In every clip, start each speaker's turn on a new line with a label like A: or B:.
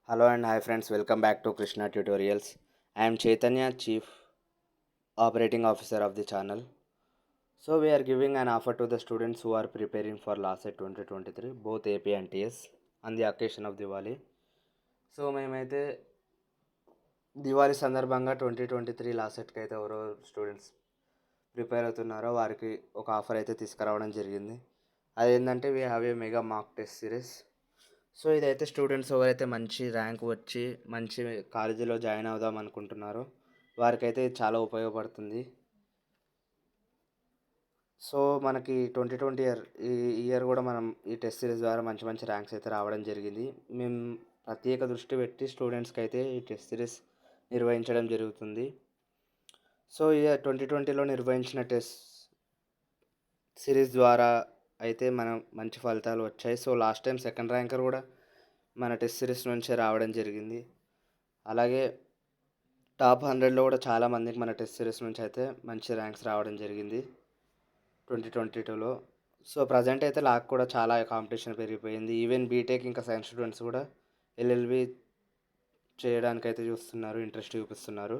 A: Hello and hi friends, welcome back to Krishna Tutorials. I am Chaitanya, Chief Operating Officer of the channel. So we are giving an offer to the students who are preparing for Lawcet 2023, both AP and TS, on the occasion of Diwali. So మేమైతే దివాళీ సందర్భంగా 2023 లాసెట్కి అయితే ఎవరో students prepare అవుతున్నారో వారికి ఒక offer అయితే తీసుకురావడం జరిగింది. అదేంటంటే we have a mega mock test series. So ఇదైతే స్టూడెంట్స్ ఎవరైతే మంచి ర్యాంక్ వచ్చి మంచి కాలేజీలో జాయిన్ అవుదాం అనుకుంటున్నారో వారికైతే ఇది చాలా ఉపయోగపడుతుంది. సో మనకి 2020 ఈ ఇయర్ కూడా మనం ఈ టెస్ట్ సిరీస్ ద్వారా మంచి మంచి ర్యాంక్స్ అయితే రావడం జరిగింది. మేము ప్రత్యేక దృష్టి పెట్టి స్టూడెంట్స్కి అయితే ఈ టెస్ట్ సిరీస్ నిర్వహించడం జరుగుతుంది. సో ఈ 2020లో నిర్వహించిన టెస్ట్ సిరీస్ ద్వారా అయితే మనం మంచి ఫలితాలు వచ్చాయి. So last time second ranker కూడా మన టెస్ట్ సిరీస్ నుంచే రావడం జరిగింది. అలాగే టాప్ 100లో కూడా చాలామందికి మన టెస్ట్ సిరీస్ నుంచి అయితే మంచి ర్యాంక్స్ రావడం జరిగింది 2022లో. సో ప్రజెంట్ అయితే నాకు కూడా చాలా కాంపిటీషన్ పెరిగిపోయింది. ఈవెన్ బీటెక్ ఇంకా సైన్స్ స్టూడెంట్స్ కూడా ఎల్ఎల్బి చేయడానికైతే చూస్తున్నారు, ఇంట్రెస్ట్ చూపిస్తున్నారు.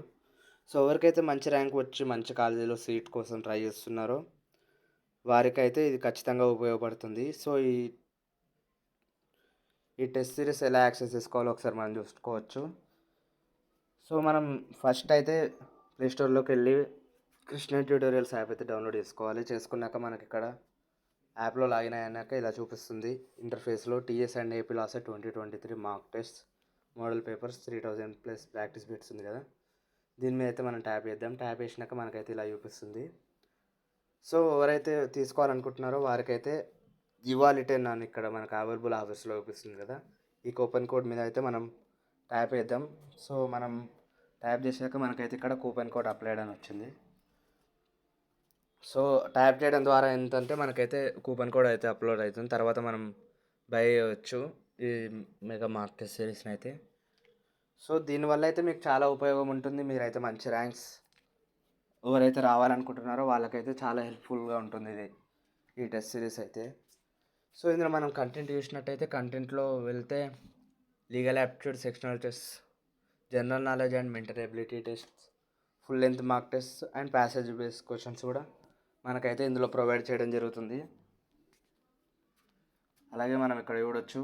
A: సో ఎవరికైతే మంచి ర్యాంక్ వచ్చి మంచి కాలేజీలో సీట్ కోసం ట్రై చేస్తున్నారో వారికైతే ఇది ఖచ్చితంగా ఉపయోగపడుతుంది. సో ఈ టెస్ట్ సిరీస్ ఎలా యాక్సెస్ చేసుకోవాలో ఒకసారి మనం చూసుకోవచ్చు. సో మనం ఫస్ట్ అయితే ప్లేస్టోర్లోకి వెళ్ళి కృష్ణ ట్యూటోరియల్స్ యాప్ అయితే డౌన్లోడ్ చేసుకోవాలి. చేసుకున్నాక మనకి ఇక్కడ యాప్లో లాగిన్ అయ్యాక ఇలా చూపిస్తుంది ఇంటర్ఫేస్లో TS and AP LAWCET 2023 mark test model papers 3000+ practice bits ఉంది కదా, దీని మీద అయితే మనం ట్యాప్ చేద్దాం. ట్యాప్ చేసినాక మనకైతే ఇలా చూపిస్తుంది. సో ఎవరైతే తీసుకోవాలనుకుంటున్నారో వారికైతే దివాళీ 10 అని ఇక్కడ మనకు అవైలబుల్ ఆఫర్స్లో చూపిస్తుంది కదా, ఈ కూపన్ కోడ్ మీద అయితే మనం ట్యాప్ చేద్దాం. సో మనం ట్యాప్ చేశాక మనకైతే ఇక్కడ కూపన్ కోడ్ అప్లై అని వచ్చింది. సో ట్యాప్ చేయడం ద్వారా ఏంటంటే మనకైతే కూపన్ కోడ్ అయితే అప్లోడ్ అవుతుంది. తర్వాత మనం బై చేయవచ్చు ఈ మెగా మార్క్ టెస్ట్ సిరీస్ని అయితే. సో దీనివల్ల అయితే మీకు చాలా ఉపయోగం ఉంటుంది. మీరైతే మంచి ర్యాంక్స్ ఎవరైతే రావాలనుకుంటున్నారో వాళ్ళకైతే చాలా హెల్ప్ఫుల్గా ఉంటుంది ఇది ఈ టెస్ట్ సిరీస్ అయితే. సో ఇందులో మనం కంటెంట్ చూసినట్టయితే కంటెంట్లో వెళ్తే legal aptitude, sectional test, general knowledge and mental ability test, full length mark test and passage based questions కూడా మనకైతే ఇందులో ప్రొవైడ్ చేయడం జరుగుతుంది. అలాగే మనం ఇక్కడ చూడొచ్చు.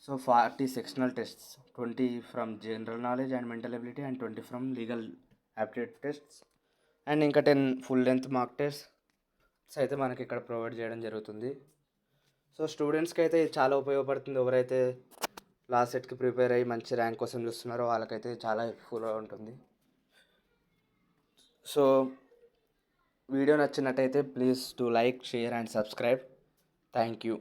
A: So 40 sectional tests, 20 from general knowledge and mental ability and 20 from legal aptitude tests and ఇంకా 10 ఫుల్ లెంత్ మార్క్ టెస్ట్స్ అయితే మనకి ఇక్కడ ప్రొవైడ్ చేయడం జరుగుతుంది. సో స్టూడెంట్స్కి అయితే ఇది చాలా ఉపయోగపడుతుంది. ఎవరైతే లాస్ట్ సెట్కి ప్రిపేర్ అయ్యి మంచి ర్యాంక్ కోసం చూస్తున్నారో వాళ్ళకైతే చాలా హెల్ప్ఫుల్గా ఉంటుంది. సో వీడియో నచ్చినట్టయితే please to like, share and subscribe. Thank you.